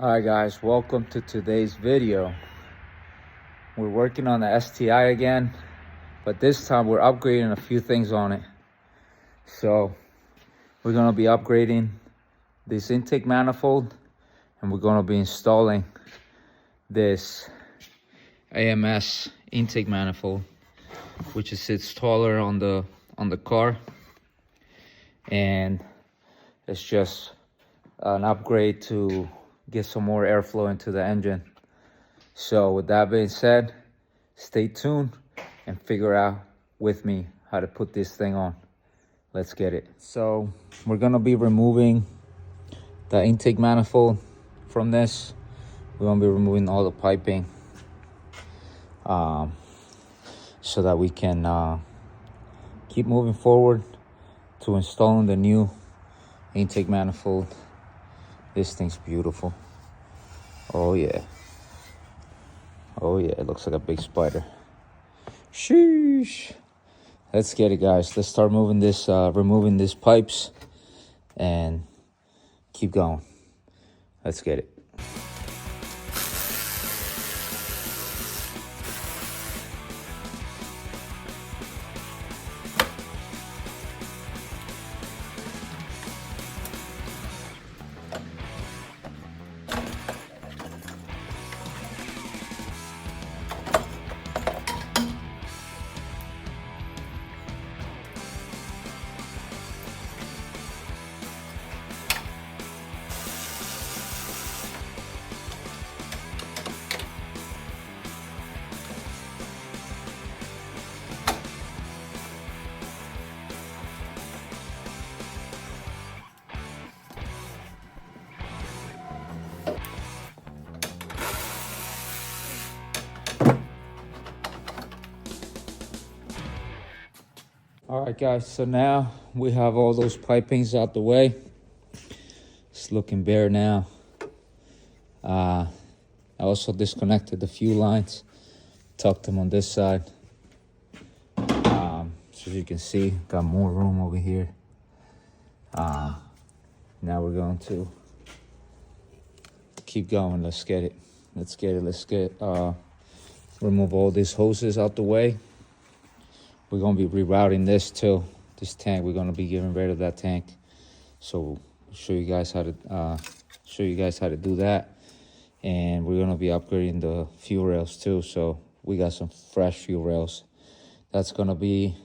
Alright guys, welcome to today's video. We're working on the STI again, but this time we're upgrading a few things on it. So we're going to be upgrading this intake manifold, and we're going to be installing this AMS intake manifold, which sits taller on the car, and it's just an upgrade to get some more airflow into the engine. So with that being said, stay tuned and figure out with me how to put this thing on. Let's get it. So we're gonna be removing the intake manifold from this. We're gonna be removing all the piping so that we can keep moving forward to installing the new intake manifold. This thing's beautiful. Oh yeah. Oh yeah, it looks like a big spider. Sheesh. Let's get it, guys. Let's start moving this, removing these pipes and keep going. Let's get it. All right, guys, so now we have all those pipings out the way. It's looking bare now. I also disconnected the fuel lines, tucked them on this side. So as you can see, got more room over here. Now we're going to keep going. Let's get it. Let's remove all these hoses out the way. We're going to be rerouting this tank. We're going to be getting rid of that tank. So I'll show you guys how to do that. And we're going to be upgrading the fuel rails too. So we got some fresh fuel rails. That's going to be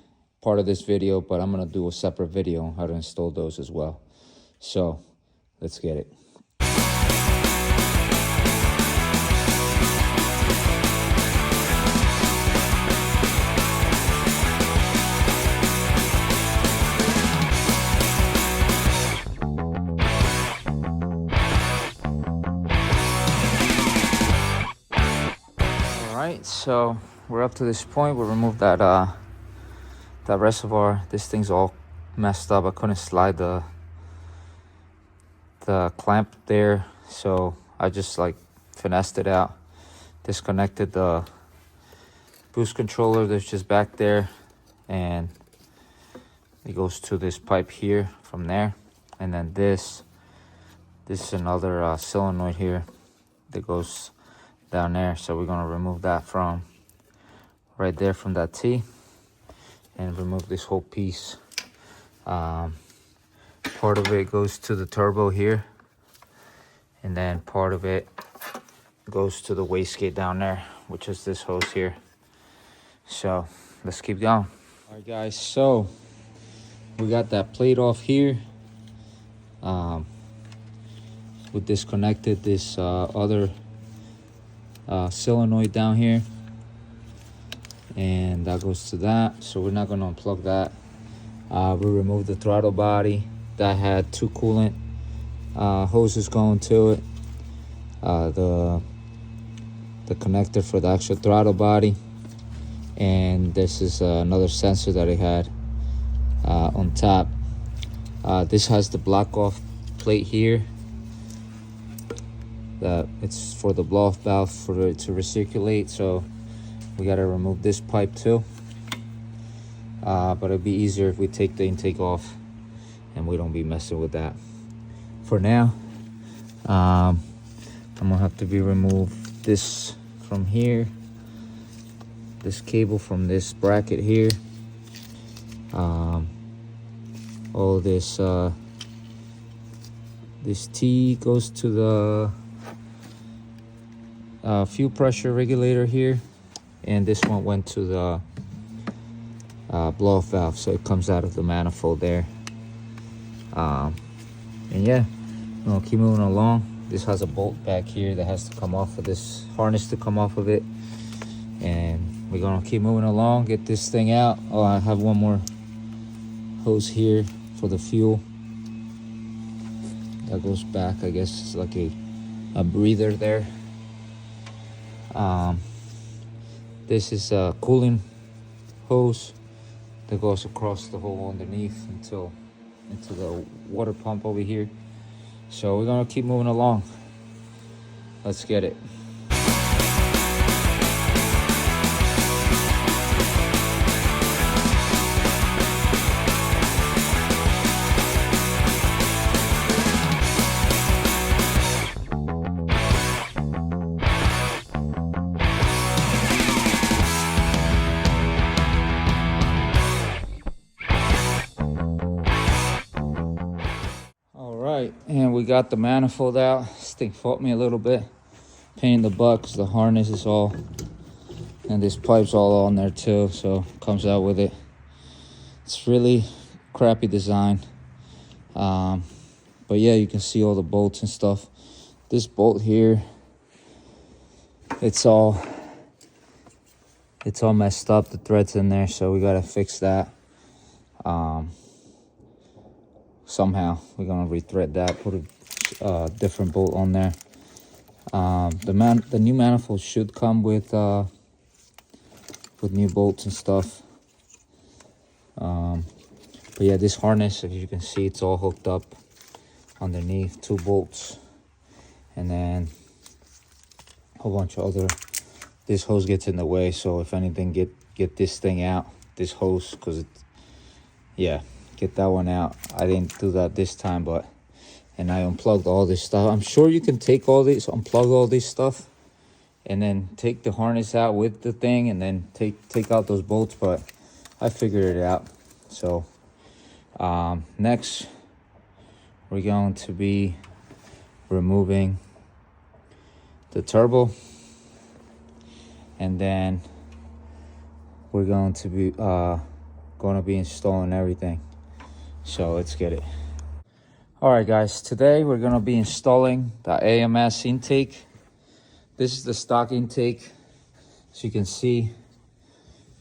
part of this video, but I'm going to do a separate video on how to install those as well. So let's get it. So we're up to this point. We removed that reservoir. This thing's all messed up. I couldn't slide the clamp there, so I just like finessed it out, disconnected the boost controller that's just back there, and it goes to this pipe here from there. And then this is another solenoid here that goes down there, so we're going to remove that from right there from that T and remove this whole piece. Part of it goes to the turbo here, and then part of it goes to the wastegate down there, which is this hose here. So let's keep going. All right, guys, so we got that plate off here. We disconnected this other solenoid down here, and that goes to that, so we're not going to unplug that. We removed the throttle body that had two coolant hoses going to it, the connector for the actual throttle body, and this is another sensor that it had on top. This has the block off plate here. That it's for the blow off valve for it to recirculate, so we got to remove this pipe too. But it'd be easier if we take the intake off and we don't be messing with that for now. I'm gonna have to remove this from here, this cable from this bracket here. All this this T goes to the fuel pressure regulator here, and this one went to the blow-off valve, so it comes out of the manifold there. And yeah, we'll keep moving along. This has a bolt back here that has to come off of this harness to come off of it, and we're gonna keep moving along, get this thing out. Oh, I have one more hose here for the fuel that goes back. I guess it's like a breather there. This is a cooling hose that goes across the hole underneath into the water pump over here. So we're gonna keep moving along. Let's get it. And we got the manifold out. This thing fought me a little bit, pain in the butt, because the harness is all, and this pipe's all on there too, so it comes out with it. It's really crappy design, but yeah, you can see all the bolts and stuff. This bolt here, it's all messed up. The thread's in there, so we gotta fix that. Somehow we're gonna rethread that, put a different bolt on there. The new manifold should come with new bolts and stuff. But yeah, this harness, as you can see, it's all hooked up underneath, 2 bolts, and then a whole bunch of other. This hose gets in the way, so if anything, get this thing out, this hose, because yeah, get that one out. I didn't do that this time, and I unplugged all this stuff. I'm sure you can take all this, unplug all this stuff, and then take the harness out with the thing, and then take out those bolts, but I figured it out. So next we're going to be removing the turbo, and then we're going to be installing everything. So let's get it. All right, guys, today we're gonna be installing the AMS intake. This is the stock intake. As you can see,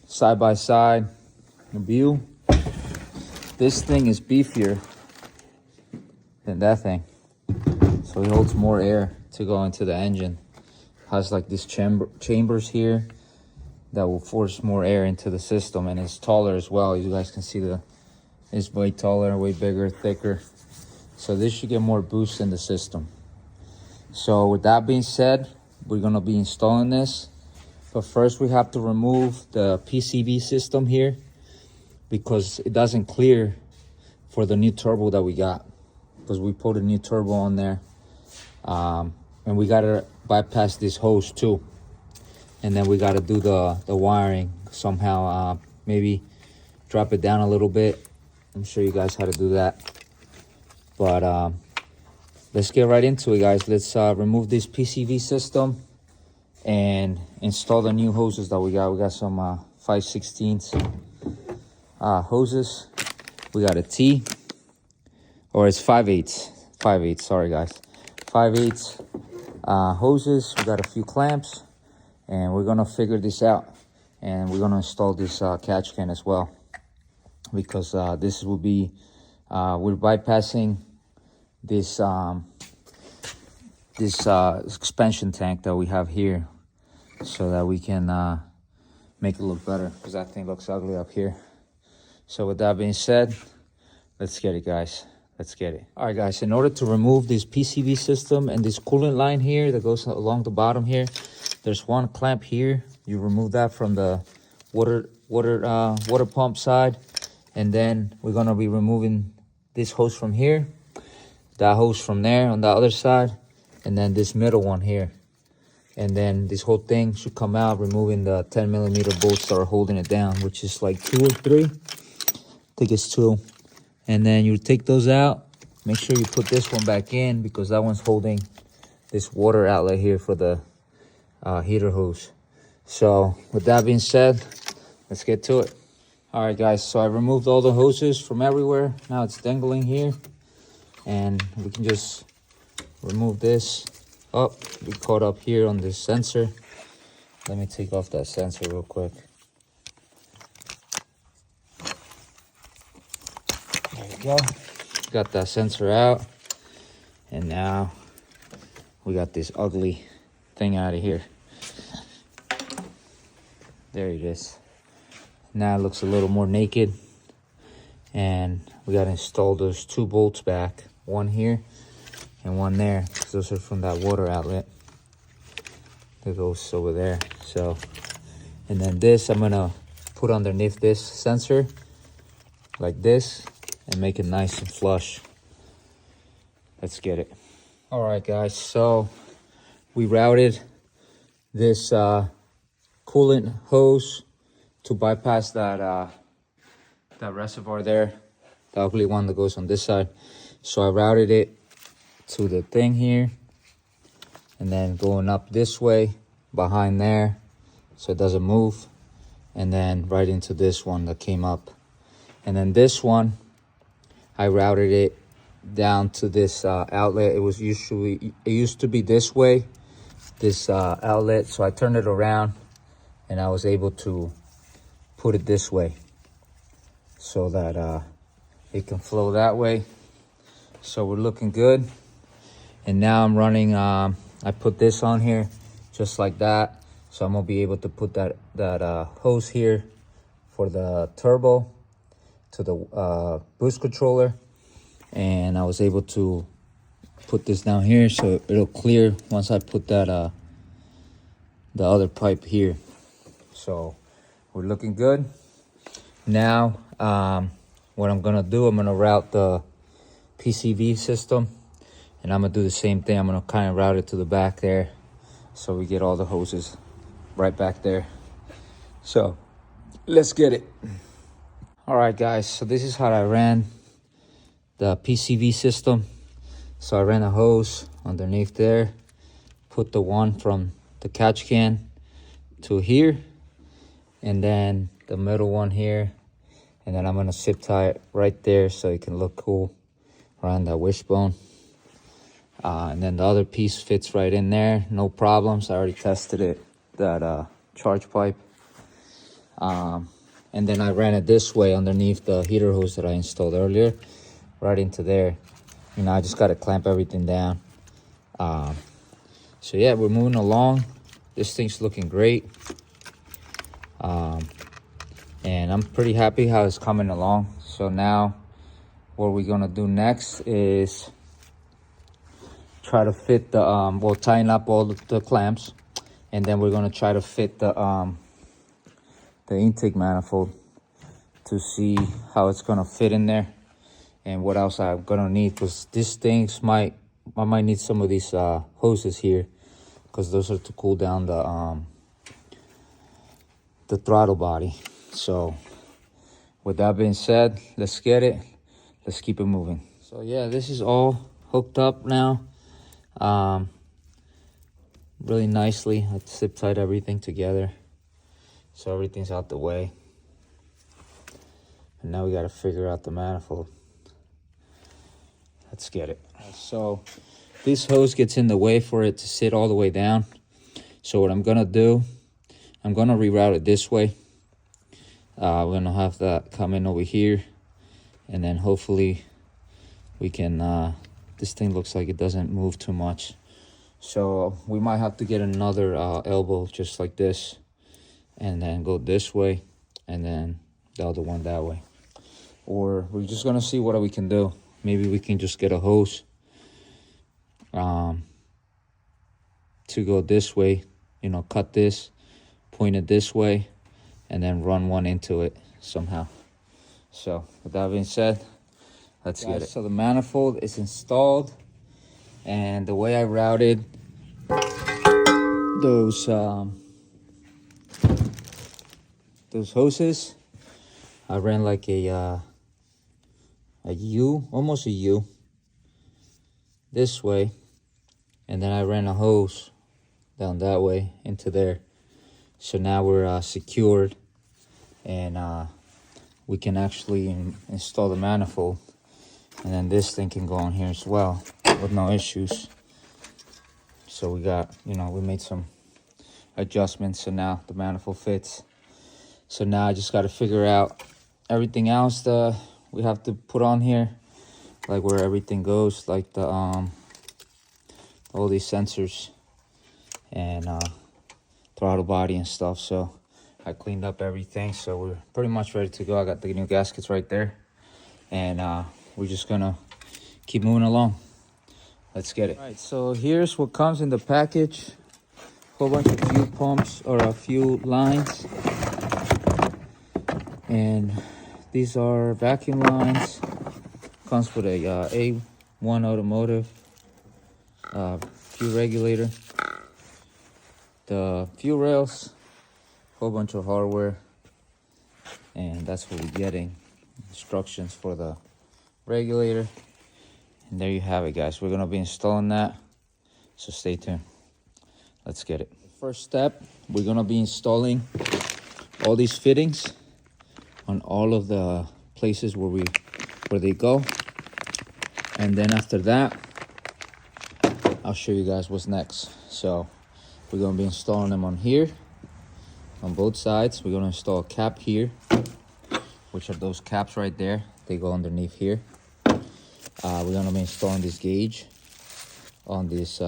side by side view. This thing is beefier than that thing, so it holds more air to go into the engine. Has like these chambers here that will force more air into the system, and it's taller as well. You guys can see it's way taller, way bigger, thicker. So this should get more boost in the system. So with that being said, we're gonna be installing this. But first we have to remove the PCV system here, because it doesn't clear for the new turbo that we got. Because we put a new turbo on there. And we gotta bypass this hose too. And then we gotta do the wiring somehow, maybe drop it down a little bit. I'm show you guys how to do that. But let's get right into it, guys. Let's remove this PCV system and install the new hoses that we got. We got some 5/16 hoses. We got a T, or it's 5/8. 5/8, sorry guys. 5/8 hoses. We got a few clamps, and we're gonna figure this out. And we're gonna install this catch can as well, because this will be we're bypassing this expansion tank that we have here, so that we can make it look better, because that thing looks ugly up here. So with that being said, let's get it, guys. Let's get it. All right, guys, in order to remove this PCV system and this coolant line here that goes along the bottom here, there's one clamp here. You remove that from the water pump side, and then we're gonna be removing this hose from here, that hose from there on the other side, and then this middle one here. And then this whole thing should come out, removing the 10mm bolts that are holding it down, which is like 2 or 3. I think it's 2. And then you take those out. Make sure you put this one back in, because that one's holding this water outlet here for the heater hose. So with that being said, let's get to it. All right, guys, so I removed all the hoses from everywhere. Now it's dangling here, and we can just remove this. Oh, we caught up here on this sensor. Let me take off that sensor real quick. There we go. Got that sensor out, and now we got this ugly thing out of here. There it is. Now it looks a little more naked, and we got to install those 2 bolts back, one here and one there, because those are from that water outlet that goes over there. So, and then this I'm gonna put underneath this sensor like this and make it nice and flush. Let's get it. All right, guys, so we routed this coolant hose to bypass that that reservoir there, the ugly one that goes on this side. So I routed it to the thing here, and then going up this way behind there so it doesn't move, and then right into this one that came up. And then this one, I routed it down to this outlet. It used to be this way, this outlet, so I turned it around and I was able to put it this way so that it can flow that way. So we're looking good. And now I'm running, I put this on here just like that. So I'm gonna be able to put that hose here for the turbo to the boost controller. And I was able to put this down here so it'll clear once I put that the other pipe here. So we're looking good. Now what I'm gonna do, I'm gonna route the PCV system, and I'm gonna do the same thing. I'm gonna kind of route it to the back there so we get all the hoses right back there. So let's get it. All right, guys, so this is how I ran the PCV system. So I ran a hose underneath there, put the one from the catch can to here, and then the middle one here, and then I'm gonna zip tie it right there so it can look cool around that wishbone. And then the other piece fits right in there, no problems. I already tested it, that charge pipe. And then I ran it this way underneath the heater hose that I installed earlier, right into there. You know, I just gotta clamp everything down. So yeah, we're moving along. This thing's looking great. And I'm pretty happy how it's coming along. So now what we're gonna do next is try to fit the we'll tighten up all the clamps, and then we're gonna try to fit the intake manifold to see how it's gonna fit in there, and what else I'm gonna need, because these things I might need some of these hoses here, because those are to cool down the throttle body. So with that being said, let's get it. Let's keep it moving. So yeah, this is all hooked up now. Really nicely. I zip tied everything together so everything's out the way. And now we got to figure out the manifold. Let's get it. So this hose gets in the way for it to sit all the way down. So what I'm gonna do, I'm gonna reroute it this way. We're gonna have that come in over here, and then hopefully we can this thing looks like it doesn't move too much, so we might have to get another elbow just like this, and then go this way, and then the other one that way. Or we're just gonna see what we can do. Maybe we can just get a hose to go this way, you know, cut this, point it this way, and then run one into it somehow. So with that being said, let's get it. So the manifold is installed, And the way I routed those hoses, I ran like a U, almost a U, this way, and then I ran a hose down that way into there. So now we're secured, and we can actually install the manifold, and then this thing can go on here as well with no issues. So we got, we made some adjustments, so now the manifold fits. So now I just got to figure out everything else that we have to put on here, like where everything goes, like the all these sensors and throttle body and stuff. So I cleaned up everything, so we're pretty much ready to go. I got the new gaskets right there, and we're just gonna keep moving along. Let's get it. All right, so here's what comes in the package. Whole bunch of fuel pumps, or a few lines, and these are vacuum lines. Comes with a A1 automotive fuel regulator, the fuel rails, whole bunch of hardware, and that's what we're getting. Instructions for the regulator, and there you have it, guys. We're gonna be installing that, so stay tuned. Let's get it. First step, we're gonna be installing all these fittings on all of the places where they go, and then after that I'll show you guys what's next. So we're gonna be installing them on here, on both sides. We're gonna install a cap here, which are those caps right there. They go underneath here. We're gonna be installing this gauge on this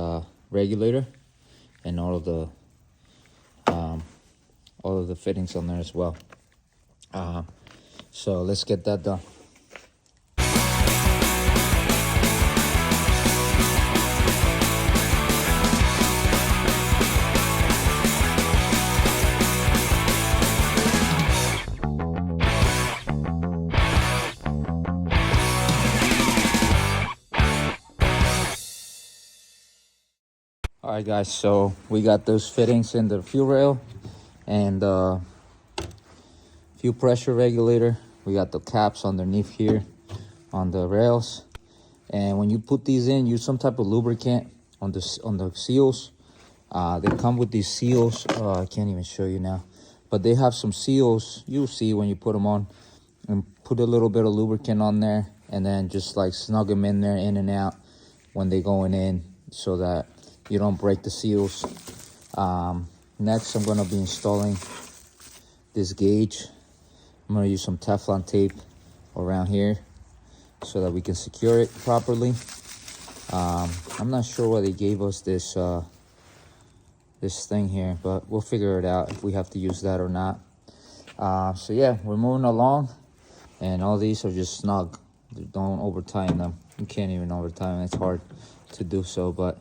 regulator, and all of the fittings on there as well. So let's get that done. All right, guys, so we got those fittings in the fuel rail and fuel pressure regulator. We got the caps underneath here on the rails, and when you put these in, use some type of lubricant on the seals. They come with these seals. I can't even show you now, but they have some seals you'll see when you put them on, and put a little bit of lubricant on there, and then just like snug them in there, in and out when they're going in, so that you don't break the seals. Next, I'm going to be installing this gauge. I'm going to use some Teflon tape around here so that we can secure it properly. I'm not sure why they gave us this this thing here, but we'll figure it out if we have to use that or not. So yeah, we're moving along, and all these are just snug. Don't overtime them. You can't even overtime them. It's hard to do so, but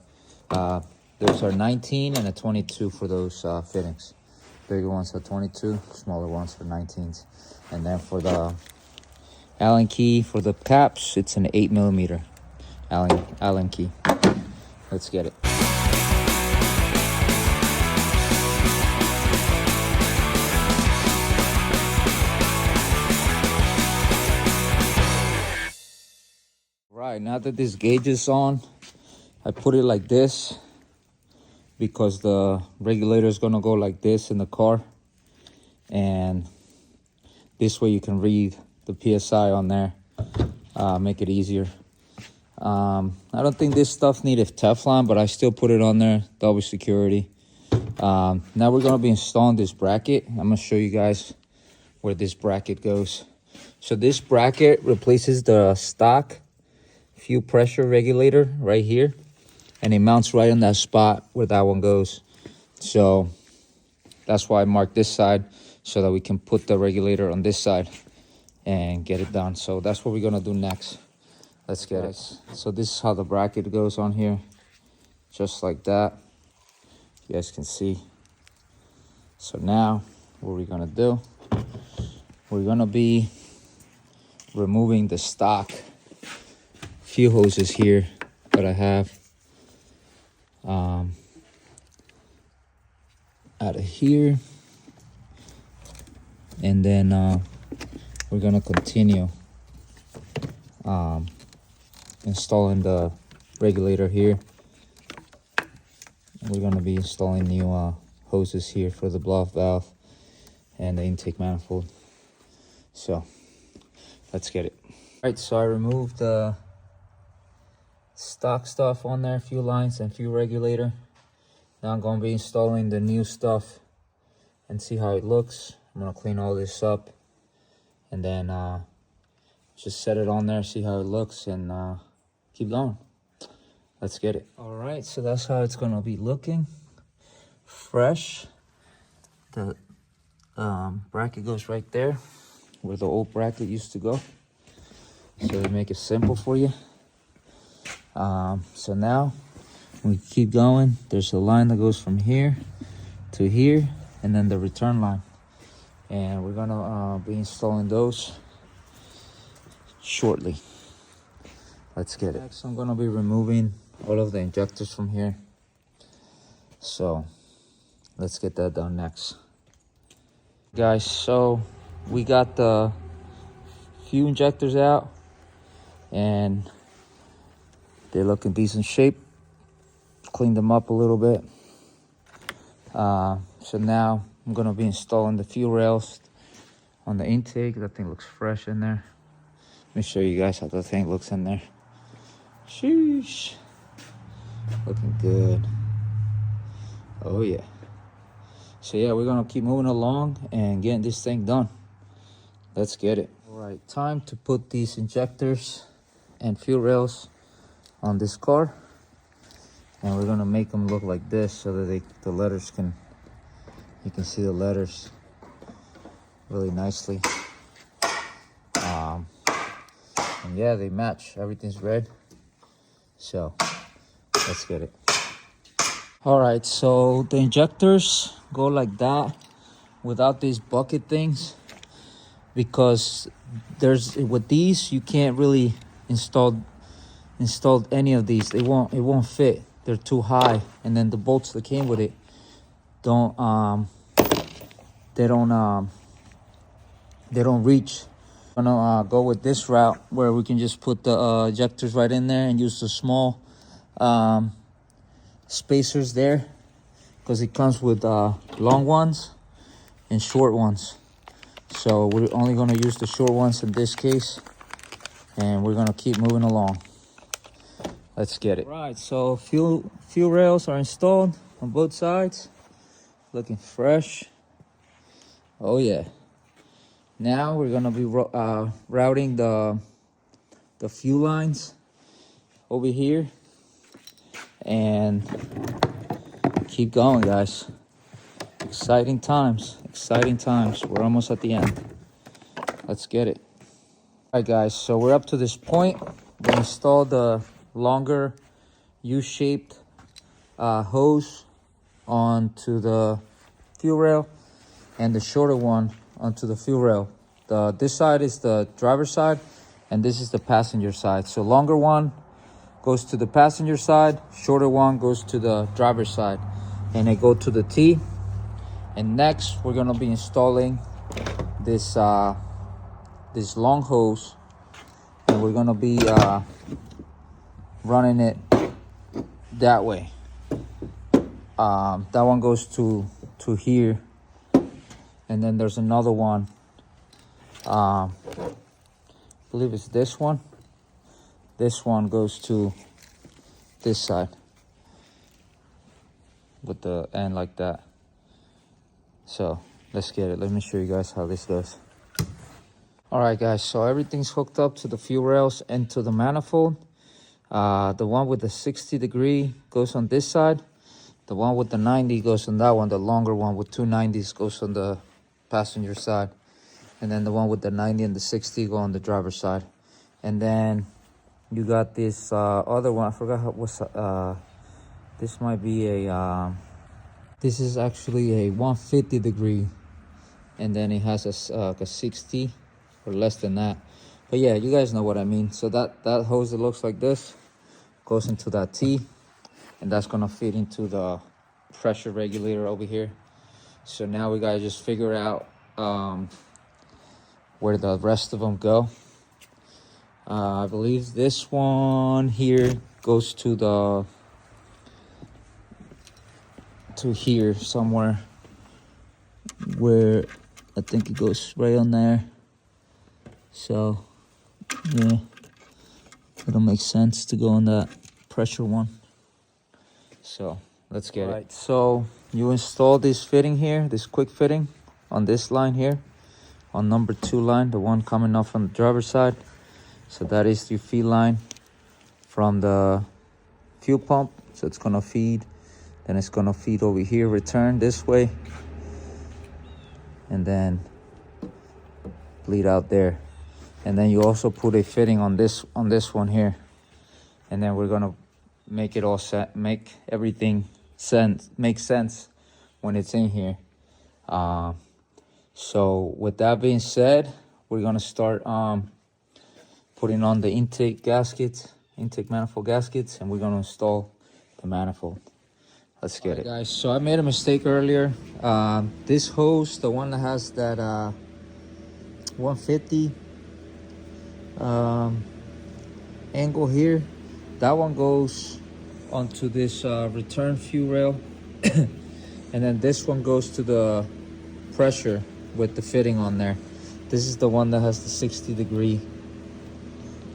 those are 19 and a 22 for those fittings. Bigger ones are 22, smaller ones are 19s. And then for the Allen key for the caps, it's an 8mm Allen key. Let's get it. Right, now that this gauge is on, I put it like this because the regulator is gonna go like this in the car, and this way you can read the PSI on there, make it easier. I don't think this stuff needed Teflon, but I still put it on there, double security. Now we're gonna be installing this bracket. I'm gonna show you guys where this bracket goes. So this bracket replaces the stock fuel pressure regulator right here, and it mounts right on that spot where that one goes. So that's why I marked this side, so that we can put the regulator on this side and get it done. So that's what we're gonna do next. Let's get it. So this is how the bracket goes on here, just like that. You guys can see. So now what we're gonna do, we're gonna be removing the stock fuel hoses here that I have. out of here, and then we're gonna continue installing the regulator here. We're gonna be installing new hoses here for the blow-off valve and the intake manifold. So let's get it. All right, so I removed the stock stuff on there, fuel lines and fuel regulator. Now I'm gonna be installing the new stuff and see how it looks. I'm gonna clean all this up and then just set it on there, see how it looks, and keep going. Let's get it. All right, so that's how it's gonna be looking. Fresh. The bracket goes right there where the old bracket used to go. So we make it simple for you. So now we keep going. There's a line that goes from here to here, and then the return line. And we're gonna be installing those shortly. Let's get it. Next, I'm gonna be removing all of the injectors from here. So let's get that done next. Guys, so we got the few injectors out and they look in decent shape. Cleaned them up a little bit. So now I'm gonna be installing the fuel rails on the intake. That thing looks fresh in there. Let me show you guys how the thing looks in there. Sheesh. Looking good. Oh yeah. So yeah, we're gonna keep moving along and getting this thing done. Let's get it. All right, time to put these injectors and fuel rails on this car. And we're gonna make them look like this so that the letters you can see the letters really nicely. And yeah, they match. Everything's red. So let's get it. All right, so the injectors go like that without these bucket things, because with these you can't really install any of these. It won't fit. They're too high, and then the bolts that came with it don't reach. I'm gonna go with this route where we can just put the injectors right in there and use the small spacers there, because it comes with long ones and short ones. So we're only going to use the short ones in this case, and we're going to keep moving along. Let's get it. Right, so fuel rails are installed on both sides, looking fresh. Oh yeah. Now we're going to be routing the fuel lines over here and keep going, guys. Exciting times. We're almost at the end. Let's get it. All right, guys, so we're up to this point. We installed the longer U-shaped hose onto the fuel rail and the shorter one onto the fuel rail. This side is the driver's side and this is the passenger side. So longer one goes to the passenger side, shorter one goes to the driver's side, and they go to the T. And next we're gonna be installing this this long hose, and we're gonna be running it that way. That one goes to here, and then there's another one. I believe it's this one. This one goes to this side with the end like that. So let's get it. Let me show you guys how this goes. All right, guys, so everything's hooked up to the fuel rails and to the manifold. The one with the 60-degree goes on this side. The one with the 90 goes on that one. The longer one with 290s goes on the passenger side. And then the one with the 90 and the 60 go on the driver's side. And then you got this other one. I forgot what's this might be a this is actually a 150-degree, and then it has a 60 or less than that. But yeah, you guys know what I mean. So that hose that looks like this goes into that T, and that's gonna fit into the pressure regulator over here. So now we gotta just figure out where the rest of them go. I believe this one here goes to here somewhere, where I think it goes right on there. So yeah, it'll make sense to go on that pressure one. So let's get it. So you install this fitting here, this quick fitting on this line here, on number 2 line, the one coming off on the driver's side. So that is the feed line from the fuel pump. So it's gonna feed, then it's gonna feed over here, return this way, and then bleed out there. And then you also put a fitting on this one here, and then we're gonna make it all set, make everything make sense when it's in here. So with that being said, we're gonna start putting on the intake manifold gaskets, and we're gonna install the manifold. Let's get it, guys. So I made a mistake earlier. This hose, the one that has that 150 angle here, that one goes onto this return fuel rail, and then this one goes to the pressure with the fitting on there. This is the one that has the 60-degree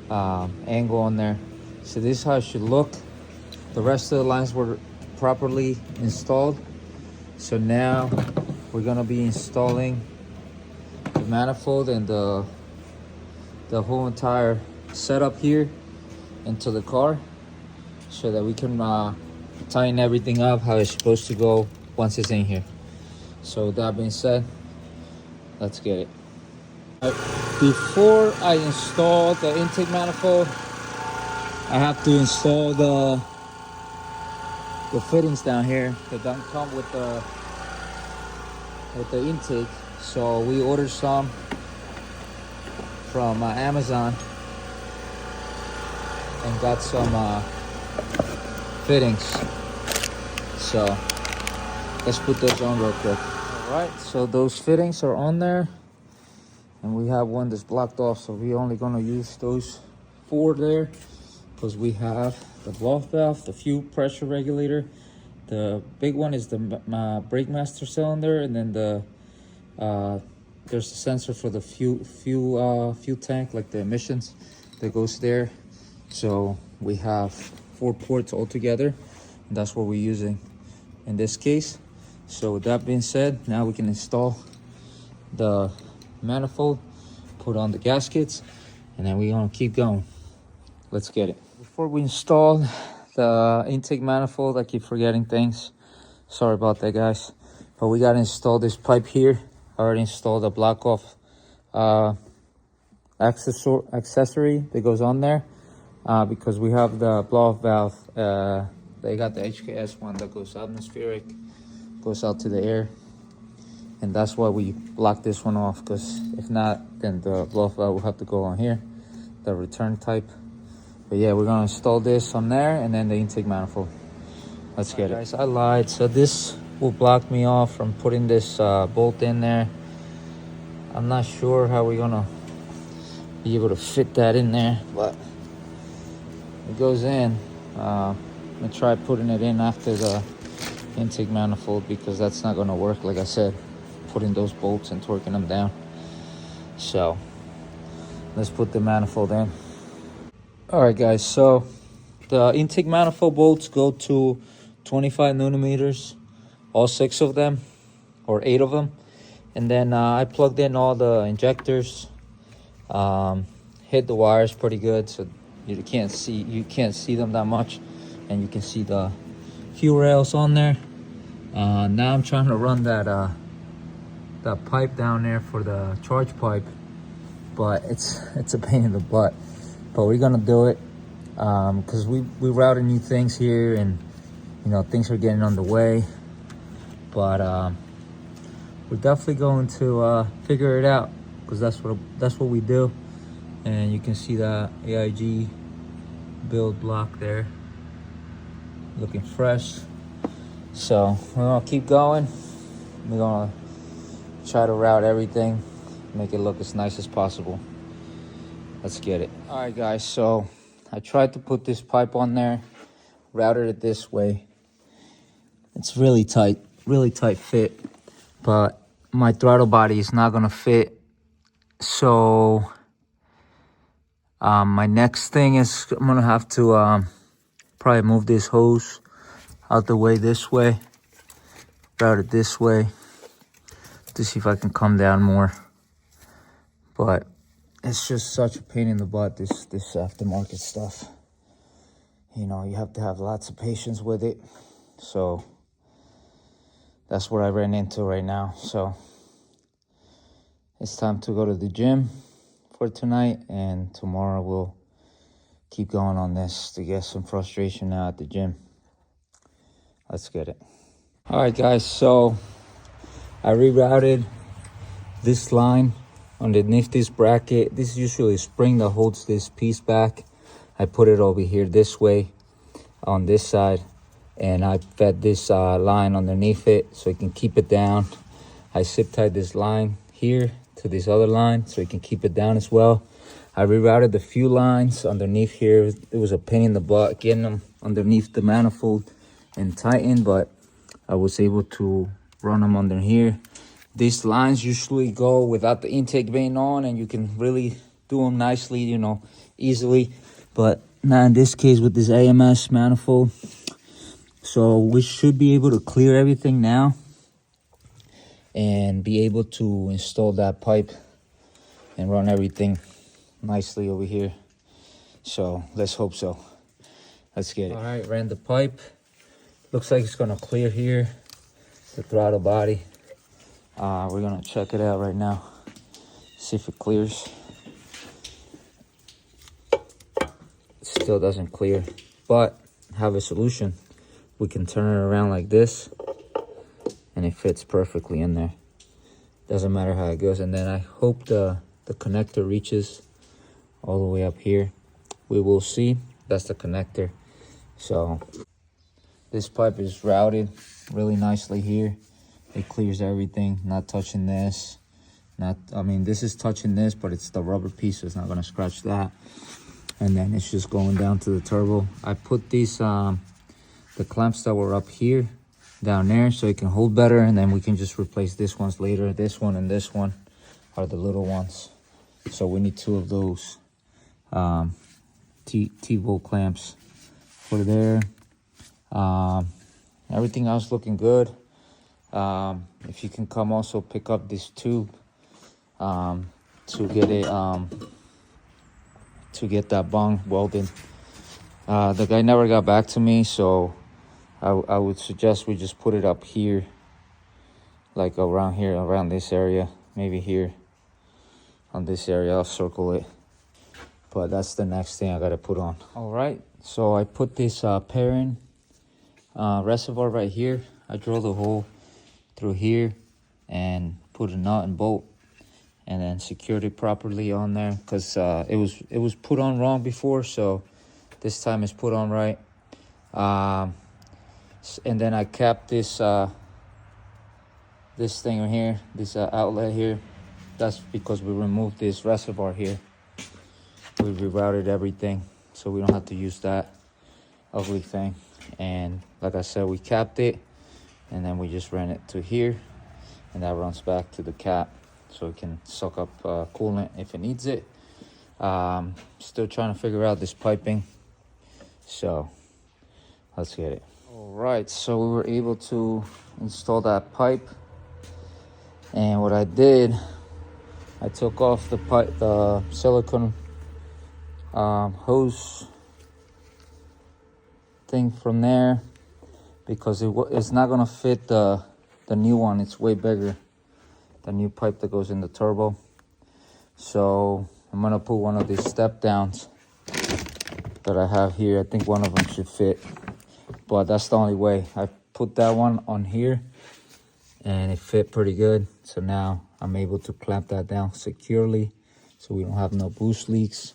angle on there. So this is how it should look. The rest of the lines were properly installed. So now we're gonna be installing the manifold and the whole entire setup here into the car, so that we can tighten everything up how it's supposed to go once it's in here. So with that being said, let's get it. Before I install the intake manifold, I have to install the fittings down here that don't come with the intake. So we ordered some from Amazon and got some fittings. So let's put those on real quick. All right, so those fittings are on there, and we have one that's blocked off, so we're only gonna use those 4 there, because we have the blow-off valve, the fuel pressure regulator, the big one is the brake master cylinder, and then there's a sensor for the fuel tank, like the emissions, that goes there. So we have 4 ports altogether, and that's what we're using in this case. So with that being said, now we can install the manifold, put on the gaskets, and then we're gonna keep going. Let's get it. Before we install the intake manifold, I keep forgetting things. Sorry about that, guys. But we gotta install this pipe here. I already installed a block off accessory that goes on there, because we have the blow-off valve. They got the HKS one that goes atmospheric, goes out to the air, and that's why we block this one off, because if not, then the blow-off valve will have to go on here, the return type. But yeah, we're gonna install this on there, and then the intake manifold. Let's get it. Guys, I lied. So this will block me off from putting this bolt in there. I'm not sure how we're gonna be able to fit that in there, but it goes in. I'm gonna try putting it in after the intake manifold, because that's not gonna work, like I said, putting those bolts and torquing them down. So let's put the manifold in. All right, guys, so the intake manifold bolts go to 25 millimeters, all 6 of them, or 8 of them. And then I plugged in all the injectors, hit the wires pretty good, so you can't see them that much, and you can see the fuel rails on there. Now I'm trying to run that pipe down there for the charge pipe, but it's a pain in the butt. But we're gonna do it, because we routed new things here, and you know, things are getting on the way. But we're definitely going to figure it out, because that's what we do. And you can see that AIG build block there. looking fresh. So we're gonna keep going. We're gonna try to route everything, make it look as nice as possible. Let's get it. All right, guys, so I tried to put this pipe on there, routed it this way. It's really tight fit, but my throttle body is not gonna fit. So my next thing is I'm gonna have to probably move this hose out the way this way, route it this way to see if I can come down more. But it's just such a pain in the butt, this aftermarket stuff. You know, you have to have lots of patience with it. So that's what I ran into right now. So it's time to go to the gym for tonight, and tomorrow we'll keep going on this to get some frustration now at the gym. Let's get it. All right, guys, so I rerouted this line underneath this bracket. This is usually a spring that holds this piece back. I put it over here this way on this side, and I fed this line underneath it so it can keep it down. I zip tied this line here to this other line so it can keep it down as well. I rerouted the few lines underneath here. It was a pain in the butt getting them underneath the manifold and tighten, but I was able to run them under here. These lines usually go without the intake vane on, and you can really do them nicely, you know, easily. But not in this case with this AMS manifold. So we should be able to clear everything now and be able to install that pipe and run everything nicely over here. So let's hope so. Let's get it. All right, ran the pipe. Looks like it's gonna clear here, the throttle body. We're gonna check it out right now, see if it clears. It still doesn't clear, but have a solution. We can turn it around like this, and it fits perfectly in there. Doesn't matter how it goes. And then I hope the connector reaches all the way up here. We will see. That's the connector. So this pipe is routed really nicely here. It clears everything, not touching this. I mean, this is touching this, but it's the rubber piece, so it's not gonna scratch that. And then it's just going down to the turbo. I put these, the clamps that were up here, down there, so it can hold better, and then we can just replace this ones later. This one and this one are the little ones. So we need two of those T-volt clamps for there. Everything else looking good. If you can come also pick up this tube to get it to get that bung welded. The guy never got back to me, so I would suggest we just put it up here, like around here, around this area, maybe here on this area. I'll circle it, but that's the next thing I gotta put on. All right, so I put this pairing reservoir right here. I drilled a hole through here and put a nut and bolt, and then secured it properly on there, because it was put on wrong before, so this time it's put on right. And then I capped this this thing right here, this outlet here. That's because we removed this reservoir here. We rerouted everything so we don't have to use that ugly thing. And like I said, we capped it, and then we just ran it to here, and that runs back to the cap so it can suck up coolant if it needs it. Still trying to figure out this piping, so let's get it. All right, so we were able to install that pipe, and what I did, I took off the pipe, the silicone hose thing from there, because it's not gonna fit the new one. It's way bigger, the new pipe that goes in the turbo. So I'm gonna put one of these step downs that I have here. I think one of them should fit, but that's the only way. I put that one on here and it fit pretty good. So now I'm able to clamp that down securely so we don't have no boost leaks.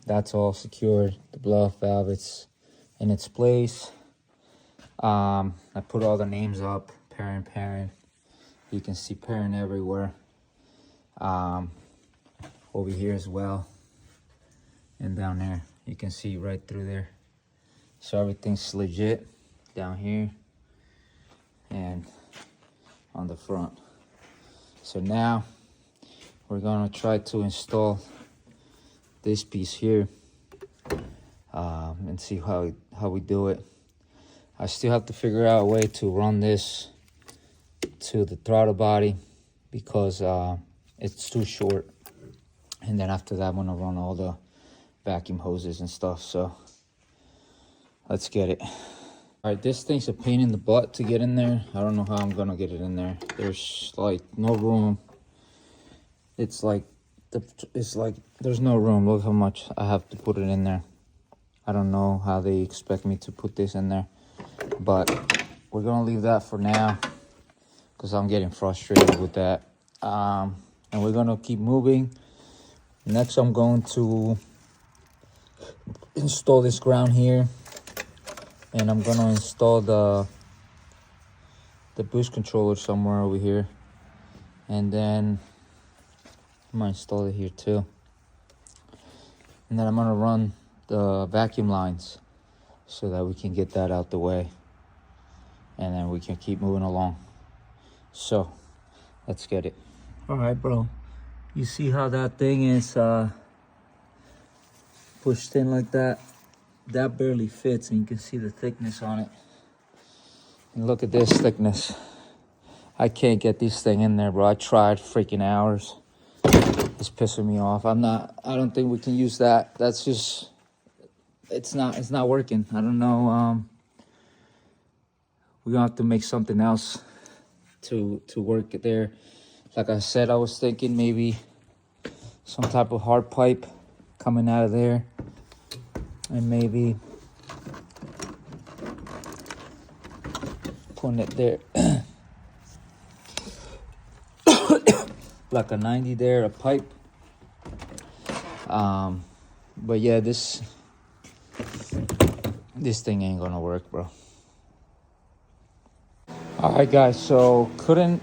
That's all secured. The blow-off valve, it's in its place. I put all the names up, parent. You can see parent everywhere. Over here as well. And down there, you can see right through there. So everything's legit down here and on the front. So now we're gonna try to install this piece here and see how we do it. I still have to figure out a way to run this to the throttle body because it's too short. And then after that, I'm gonna run all the vacuum hoses and stuff. So let's get it. All right, this thing's a pain in the butt to get in there. I don't know how I'm gonna get it in there. There's like no room. It's like there's no room. Look how much I have to put it in there. I don't know how they expect me to put this in there, but we're gonna leave that for now because I'm getting frustrated with that. And we're gonna keep moving. Next, I'm going to install this ground here, and I'm gonna install the boost controller somewhere over here, and then I'm gonna install it here too, and then I'm gonna run the vacuum lines so that we can get that out the way, and then we can keep moving along. So let's get it. All right, bro, you see how that thing is pushed in like that? That barely fits, and you can see the thickness on it. And look at this thickness. I can't get this thing in there, bro. I tried freaking hours. It's pissing me off. I don't think we can use that. That's just, it's not working. I don't know. We're gonna have to make something else to work it there. Like I said, I was thinking maybe some type of hard pipe coming out of there, and maybe putting it there. Like a 90 there, a pipe. But yeah, this thing ain't gonna work, bro. All right, guys, so couldn't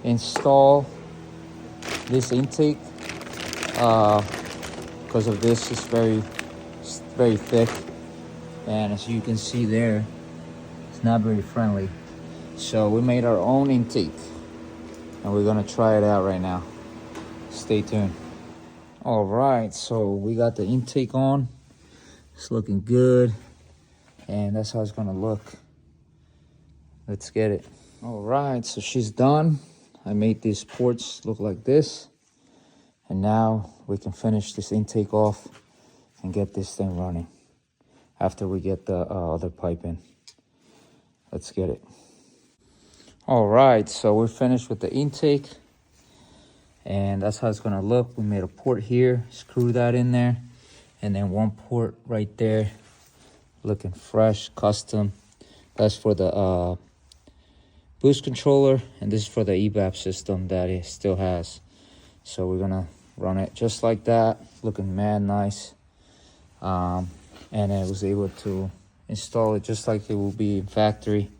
install this intake because of this. It's very thick, and as you can see there, it's not very friendly. So we made our own intake, and we're gonna try it out right now. Stay tuned. All right, so we got the intake on. It's looking good, and that's how it's gonna look. Let's get it. All right, so she's done. I made these ports look like this, and now we can finish this intake off and get this thing running after we get the other pipe in. Let's get it. All right, so we're finished with the intake, and that's how it's gonna look. We made a port here, screw that in there, and then one port right there, looking fresh, custom. That's for the boost controller, and this is for the EVAP system that it still has. So we're gonna run it just like that, looking mad nice. And I was able to install it just like it will be in factory,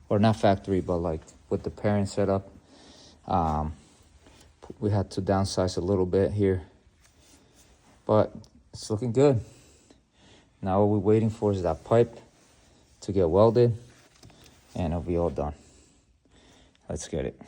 or not factory, but like with the parent setup. We had to downsize a little bit here, but it's looking good. Now what we're waiting for is that pipe to get welded, and it'll be all done. Let's get it.